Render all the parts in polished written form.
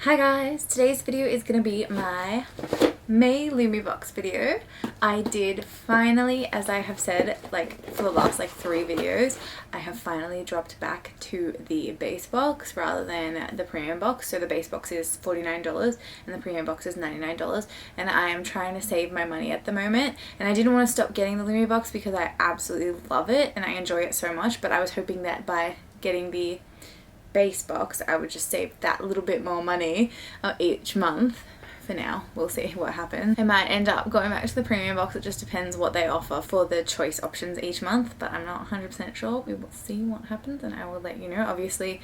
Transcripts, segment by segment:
Hi guys, today's video is going to be my May Lumi Box video. I did finally, as I have said like for the last 3 videos, I have finally dropped back to the base box rather than the premium box. So the base box is $49 and the premium box is $99, and I am trying to save my money at the moment, and I didn't want to stop getting the Lumi Box because I absolutely love it and I enjoy it so much, but I was hoping that by getting the base box I would just save that little bit more money each month. For now, we'll see what happens. I might end up going back to the premium box. It just depends what they offer for the choice options each month, but I'm not 100% sure. We will see what happens and I will let you know. Obviously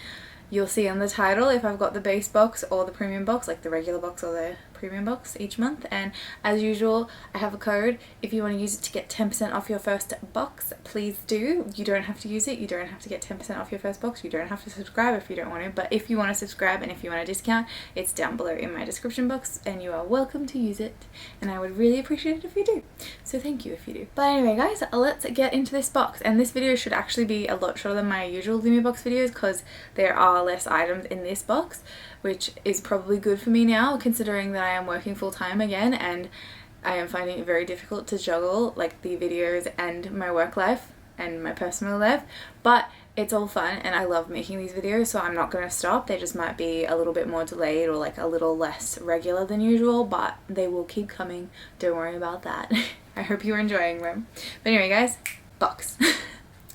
you'll see on the title if I've got the base box or the premium box, like the regular box or the premium box each month. And as usual, I have a code. If you want to use it to get 10% off your first box, please do. You don't have to use it. You don't have to get 10% off your first box. You don't have to subscribe if you don't want to, but if you want to subscribe and if you want a discount, it's down below in my description box and you are welcome to use it, and I would really appreciate it if you do. So thank you if you do. But anyway guys, let's get into this box, and this video should actually be a lot shorter than my usual Lumi Box videos because there are less items in this box, which is probably good for me now considering that I am working full-time again and I am finding it very difficult to juggle like the videos and my work life and my personal life. But it's all fun and I love making these videos, so I'm not going to stop. They just might be a little bit more delayed or like a little less regular than usual, but they will keep coming. Don't worry about that. I hope you're enjoying them. But anyway guys, box.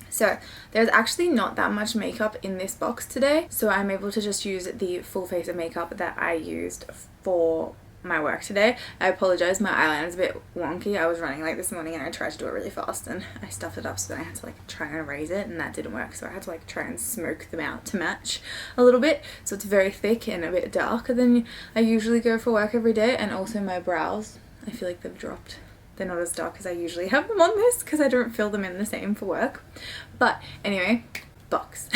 So there's actually not that much makeup in this box today, so I'm able to just use the full face of makeup that I used for my work today. I apologize, my eyeliner is a bit wonky. I was running late this morning and I tried to do it really fast and I stuffed it up, so then I had to try and erase it and that didn't work, so I had to try and smoke them out to match a little bit. So it's very thick and a bit darker than I usually go for work every day. And also my brows, I feel like they've dropped. They're not as dark as I usually have them on this because I don't fill them in the same for work. But anyway, box.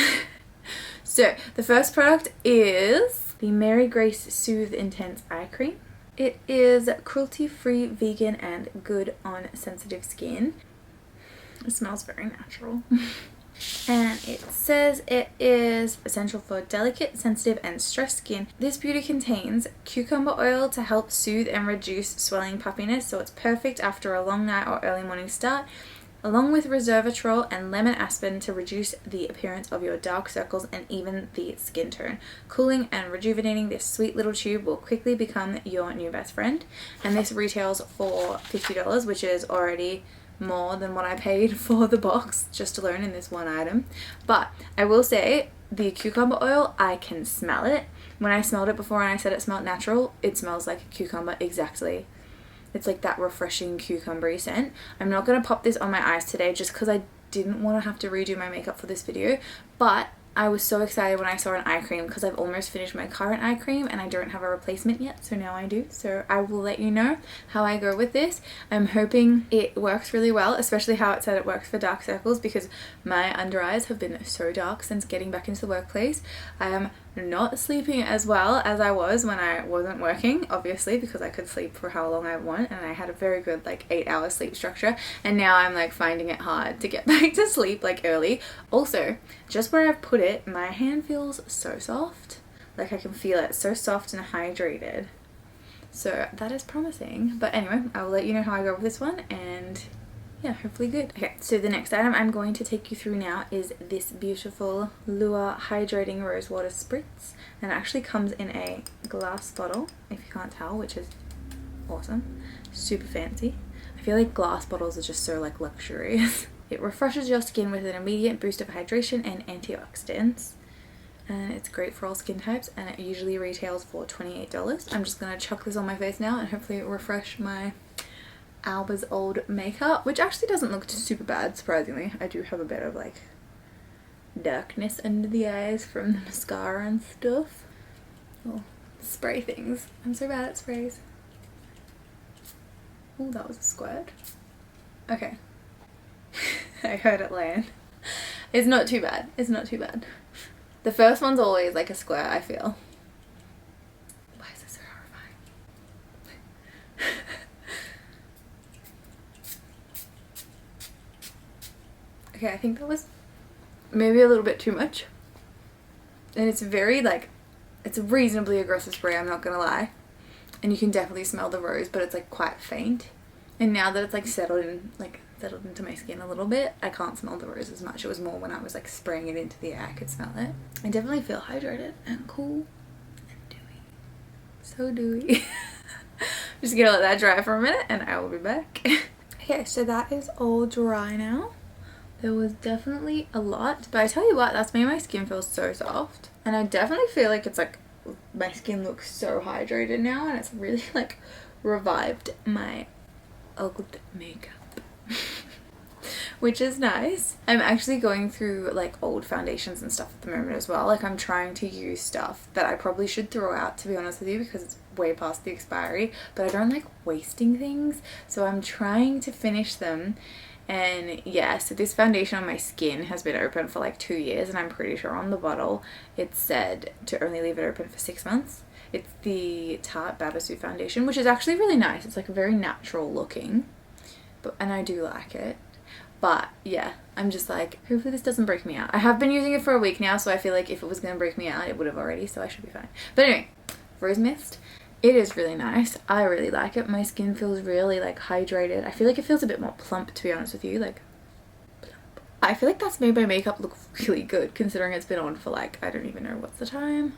So the first product is the Mary Grace Soothe Intense Eye Cream. It is cruelty-free, vegan and good on sensitive skin. It smells very natural. And it says it is essential for delicate, sensitive and stressed skin. This beauty contains cucumber oil to help soothe and reduce swelling puffiness, so it's perfect after a long night or early morning start, along with resveratrol and lemon aspen to reduce the appearance of your dark circles and even the skin tone. Cooling and rejuvenating, this sweet little tube will quickly become your new best friend. And this retails for $50, which is already more than what I paid for the box just alone in this one item. But I will say the cucumber oil, I can smell it. When I smelled it before and I said it smelled natural, it smells like a cucumber exactly. It's like that refreshing cucumbery scent. I'm not going to pop this on my eyes today just because I didn't want to have to redo my makeup for this video, but I was so excited when I saw an eye cream because I've almost finished my current eye cream and I don't have a replacement yet, so now I do. So I will let you know how I go with this. I'm hoping it works really well, especially how it said it works for dark circles, because my under eyes have been so dark since getting back into the workplace. I am not sleeping as well as I was when I wasn't working, obviously, because I could sleep for how long I want and I had a very good 8-hour sleep structure, and now I'm finding it hard to get back to sleep early. Also, just where I've put it, my hand feels so soft. I can feel it so soft and hydrated, so that is promising. But anyway, I will let you know how I go with this one, and yeah, hopefully good. Okay, so the next item I'm going to take you through now is this beautiful Luua Hydrating Rosewater Spritz, and it actually comes in a glass bottle, if you can't tell, which is awesome. Super fancy. I feel like glass bottles are just so luxurious. It refreshes your skin with an immediate boost of hydration and antioxidants, and it's great for all skin types, and it usually retails for $28. I'm just going to chuck this on my face now and hopefully refresh my Alba's old makeup, which actually doesn't look super bad, surprisingly. I do have a bit of darkness under the eyes from the mascara and stuff. Oh, spray things. I'm so bad at sprays. Oh, that was a squirt. Okay. I heard it land. It's not too bad. It's not too bad. The first one's always a squirt, I feel. Why is this so horrifying? Okay, I think that was maybe a little bit too much. And it's very It's a reasonably aggressive spray, I'm not gonna lie. And you can definitely smell the rose, but it's like quite faint. And now that it's like settled into my skin a little bit, I can't smell the rose as much. It was more when I was like spraying it into the air, I could smell it. I definitely feel hydrated and cool and dewy. So dewy. I'm just gonna let that dry for a minute and I will be back. Okay, so that is all dry now. There was definitely a lot, but I tell you what, that's made my skin feel so soft. And I definitely feel like it's like, my skin looks so hydrated now, and it's really like revived my old makeup. Which is nice. I'm actually going through like old foundations and stuff at the moment as well. Like I'm trying to use stuff that I probably should throw out, to be honest with you, because it's way past the expiry, but I don't like wasting things, so I'm trying to finish them. And yeah, so this foundation on my skin has been open for like 2 years, and I'm pretty sure on the bottle it said to only leave it open for 6 months. It's the Tarte Babasu foundation, which is actually really nice. It's like very natural looking, and I do like it. But yeah, I'm just like, hopefully this doesn't break me out. I have been using it for a week now, so I feel like if it was going to break me out, it would have already, so I should be fine. But anyway, Rose Mist. It is really nice. I really like it. My skin feels really like hydrated. I feel like it feels a bit more plump, to be honest with you, like plump. I feel like that's made my makeup look really good, considering it's been on for like, I don't even know what's the time.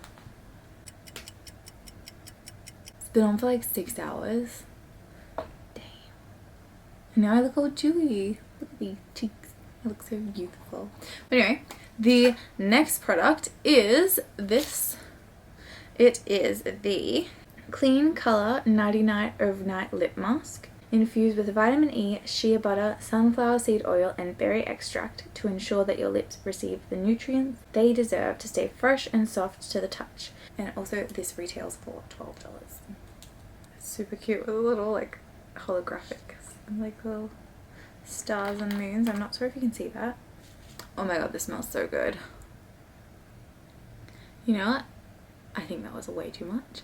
It's been on for like 6 hours. Damn. And now I look all dewy. Look at these cheeks. I look so youthful. But anyway, the next product is this. It is the Kleancolor Nighty Night Overnight Lip Mask, infused with vitamin E, shea butter, sunflower seed oil, and berry extract to ensure that your lips receive the nutrients they deserve to stay fresh and soft to the touch. And also this retails for $12. Super cute with a little like holographics and like little stars and moons. I'm not sure if you can see that. Oh my god, this smells so good. You know what? I think that was way too much.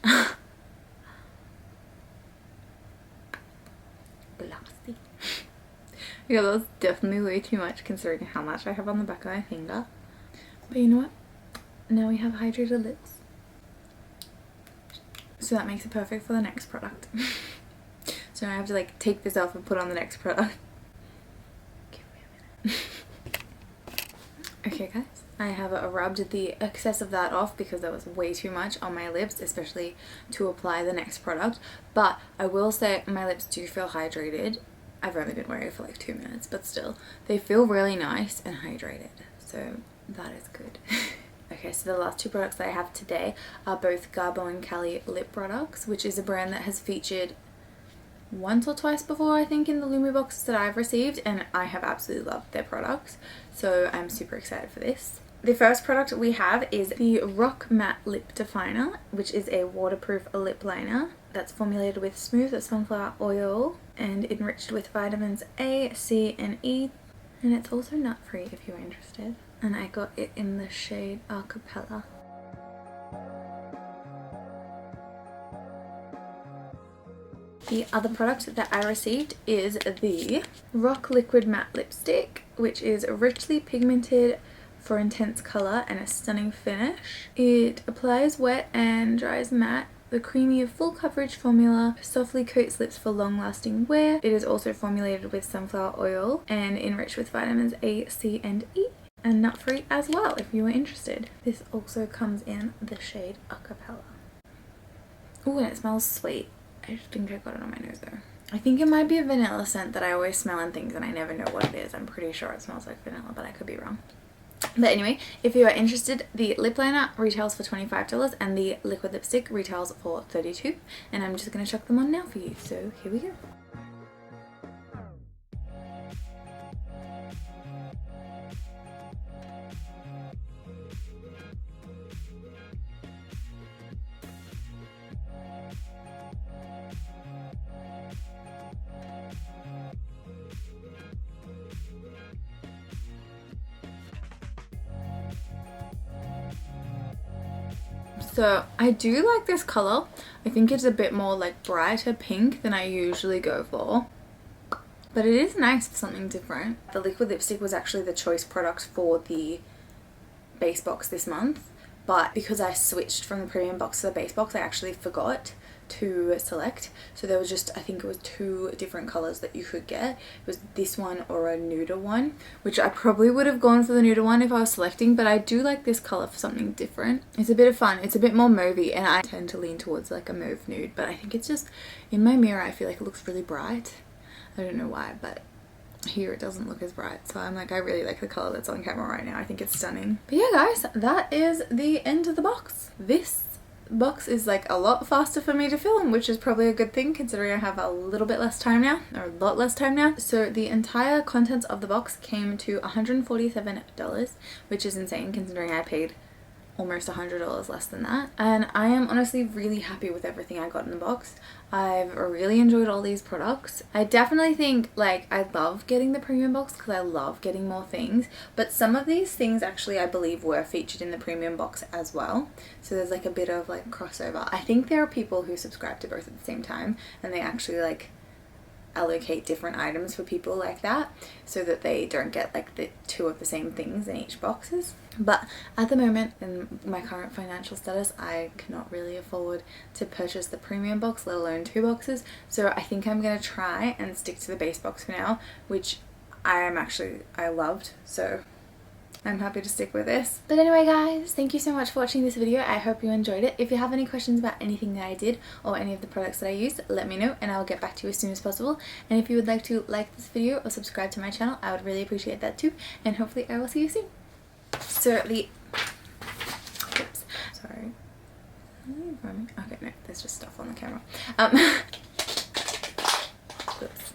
Glassy. Yeah, that was definitely way too much considering how much I have on the back of my finger. But you know what? Now we have hydrated lips. So that makes it perfect for the next product. So now I have to like take this off and put on the next product. Give me a minute. Okay guys, I have rubbed the excess of that off because there was way too much on my lips, especially to apply the next product. But I will say my lips do feel hydrated. I've only been wearing it for like 2 minutes, but still, they feel really nice and hydrated. So that is good. Okay, so the last two products that I have today are both Garbo and Cali lip products, which is a brand that has featured once or twice before, I think, in the Lumi Box that I've received, and I have absolutely loved their products, so I'm super excited for this. The first product we have is the Rock Matte Lip Definer, which is a waterproof lip liner that's formulated with smooth sunflower oil and enriched with vitamins A, C, and E, and it's also nut-free if you're interested. And I got it in the shade Acapella. The other product that I received is the Rock Liquid Matte Lipstick, which is richly pigmented for intense colour and a stunning finish. It applies wet and dries matte. The creamy full coverage formula softly coats lips for long lasting wear. It is also formulated with sunflower oil and enriched with vitamins A, C, and E. And nut free as well if you are interested. This also comes in the shade Acapella. Ooh, and it smells sweet. I just think I got it on my nose though. I think it might be a vanilla scent that I always smell in things and I never know what it is. I'm pretty sure it smells like vanilla, but I could be wrong. But anyway, if you are interested, the lip liner retails for $25 and the liquid lipstick retails for $32. And I'm just going to chuck them on now for you. So here we go. So I do like this colour. I think it's a bit more like brighter pink than I usually go for. But it is nice for something different. The liquid lipstick was actually the choice product for the base box this month. but because I switched from the premium box to the base box, I actually forgot to select. So there was just, I think it was 2 different colors that you could get. It was this one or a nude one, which I probably would have gone for the nude one if I was selecting, but I do like this color for something different. It's a bit of fun. It's a bit more mauvey, and I tend to lean towards like a mauve nude, but I think it's just, in my mirror I feel like it looks really bright. I don't know why, but here it doesn't look as bright, so I'm like, I really like the color that's on camera right now. I think it's stunning. But yeah guys, that is the end of the box. This box is like a lot faster for me to film, which is probably a good thing considering I have a little bit less time now, or a lot less time now. So the entire contents of the box came to $147, which is insane considering I paid almost $100 less than that, and I am honestly really happy with everything I got in the box. I've really enjoyed all these products. I definitely think like I love getting the premium box because I love getting more things, but some of these things actually I believe were featured in the premium box as well, so there's like a bit of like crossover. I think there are people who subscribe to both at the same time and they actually like allocate different items for people like that so that they don't get like the 2 of the same things in each boxes. But at the moment in my current financial status, I cannot really afford to purchase the premium box, let alone 2 boxes, so I think I'm gonna try and stick to the base box for now, which I loved, so I'm happy to stick with this. But anyway guys, thank you so much for watching this video. I hope you enjoyed it. If you have any questions about anything that I did or any of the products that I used, let me know and I'll get back to you as soon as possible. And if you would like to like this video or subscribe to my channel, I would really appreciate that too, and hopefully I will see you soon. So the oops, sorry. Okay, no, there's just stuff on the camera. Oops.